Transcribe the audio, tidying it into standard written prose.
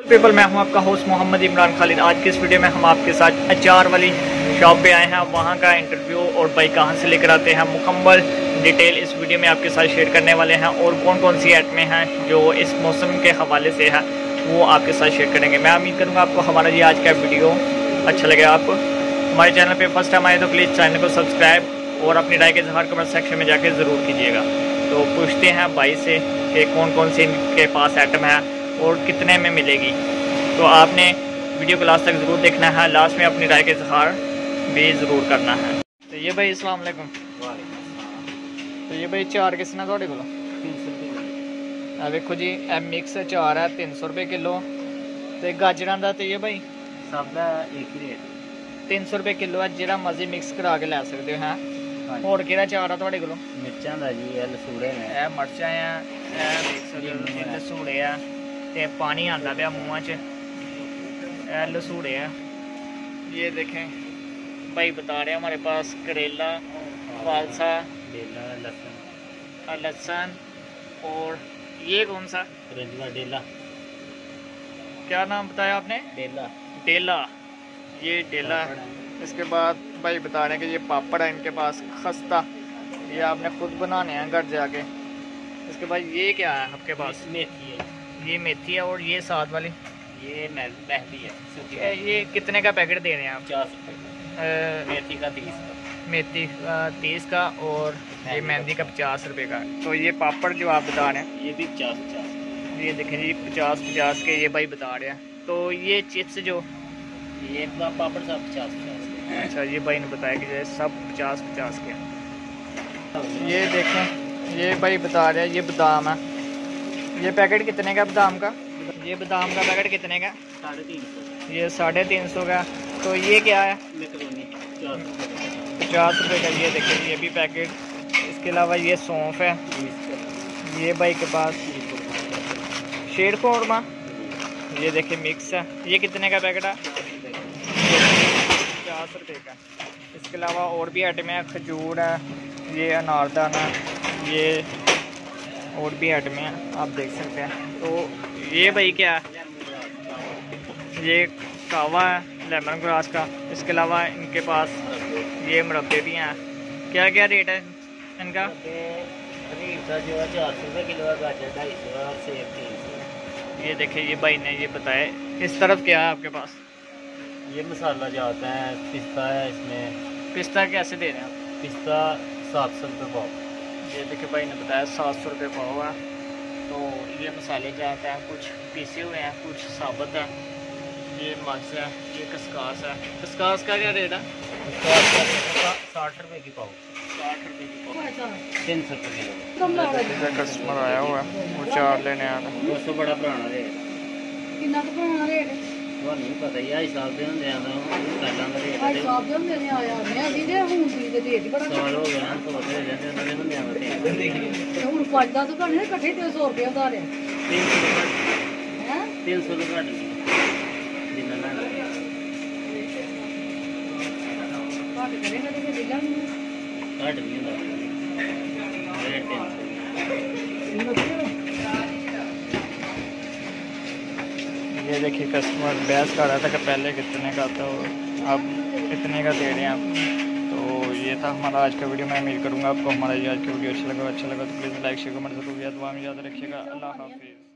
People, मैं हूं आपका होस्ट मोहम्मद इमरान खालिद। आज की इस वीडियो में हम आपके साथ अचार वाली शॉप पे आए हैं। वहां का इंटरव्यू और भाई कहां से लेकर आते हैं मुकम्मल डिटेल इस वीडियो में आपके साथ शेयर करने वाले हैं। और कौन कौन सी आइटमें हैं जो इस मौसम के हवाले से है वो आपके साथ शेयर करेंगे। मैं उम्मीद करूँगा आपको हमारा ये आज का वीडियो अच्छा लगे। आप हमारे चैनल पर फर्स्ट टाइम आए तो प्लीज़ चैनल को सब्सक्राइब और अपनी राय के इज़हार कमेंट सेक्शन में जाके ज़रूर कीजिएगा। तो पूछते हैं भाई से कि कौन कौन सी इनके पास आइटम है और कितने में मिलेगी। तो आपने वीडियो को लास्ट तक ज़रूर देखना है, लास्ट में अपनी राय के इज़हार भी ज़रूर करना है। तो ये भाई अस्सलाम वालेकुम। तो ये भाई चार किसना थोड़े को 300 देखो जी, मिक्स चार है 300 रुपये किलो। तो गाजर का तो ये भाई सब का एक ही रेट 300 रुपये किलो है, जो मर्जी मिक्स करा के लै सकते हो। हैं होर केड़ा चार है थोड़े को? मिर्चा का जी, ये लसूड़े ने, यह मिर्चा है, यह देख सकते हो लसूड़े है, तो पानी आता पाया मुँह च, यह लसूड़े है। ये देखें भाई बता रहे हैं हमारे पास करेला, फालसा, लहसुन और ये कौन सा डेला, क्या नाम बताया आपने? डेला। ये डेला है। इसके बाद भाई बता रहे हैं कि ये पापड़ है इनके पास, खस्ता, ये आपने खुद बनाने हैं घर जाके। इसके बाद ये क्या है आपके पास? मेथी है, ये मेथी है। और ये साथ वाली ये मेहंदी है। ये कितने का पैकेट दे रहे हैं आप? 50 रुपये। मेथी का 30 का, मेथी 30 का, और ये मेहंदी का 50 रुपये का। तो ये पापड़ जो आप बता रहे हैं ये भी 50-50, ये देखें जी 50-50 के ये भाई बता रहे हैं। तो ये चिप्स जो ये पापड़ सब 50-50। अच्छा, ये भाई ने बताया कि ये सब 50-50 के हैं। ये देखें ये भाई बता रहे हैं ये बादाम है। ये पैकेट कितने का बादाम का? ये बादाम का पैकेट कितने का? 350। ये 350 का। तो ये क्या है? 50 रुपये का। ये देखें ये भी पैकेट। इसके अलावा ये सौंफ है, ये भाई के पास शेर कौरमा, ये देखें मिक्स है। ये कितने का पैकेट है? 50 रुपये का। इसके अलावा और भी आइटम है, खजूर है, ये अनारदाना, ये और भी आइटम है आप देख सकते हैं। तो ये भाई क्या है? ये कावा है लेमन ग्रास का। इसके अलावा इनके पास ये मुरब्बे भी हैं। क्या क्या रेट है इनका? जो है 400 रुपये किलो है, गाजर 250 और सेब 300। ये देखिए ये भाई ने ये बताया। इस तरफ क्या है आपके पास? ये मसाला जो आता है, पिस्ता है इसमें। पिस्ता कैसे दे रहे हैं आप? पिस्ता 700 रुपये पाव। ये देखिए भाई ने बताया 700 रुपये पाव है। तो ये मसाले जो आते हैं कुछ पीसे हुए हैं, कुछ साबुत है। ये मर्च है, ये कस्कास है। कस्कास का क्या रेट है? 60 रुपये की पाव। 60 रुपये की पाव, 300 रुपये किलो। कस्टमर आया हुआ है, वो चार लेने आ रहा है। 200 बड़ा पुराना रेट। कितना का पुराना रेट? नहीं पता ही हिसाब से होंगे पहला का रेट भाई साहब जो मेरे आया मैं अभी दे हूं दी दे रेट बड़ा साल हो गया ना, तो बता दे जैसे होंगे ते हुन 5-10 घंटे इकट्ठे 300 रुपए उधारे 300 रुपये हैं। 300 रुपये घट जिन्ना ना घट करेगा तो ले लांगे। घट नहीं होता रेट 300। ये देखिए कस्टमर बहस कर रहा था कि पहले कितने का था और अब कितने का दे रहे हैं आप। तो ये था हमारा आज का वीडियो। मैं उम्मीद करूँगा आपको हमारा ये आज का वीडियो अच्छा लगा तो प्लीज़ लाइक शेयर कमेंट ज़रूर याद में याद रखिएगा। अल्लाह हाफिज़।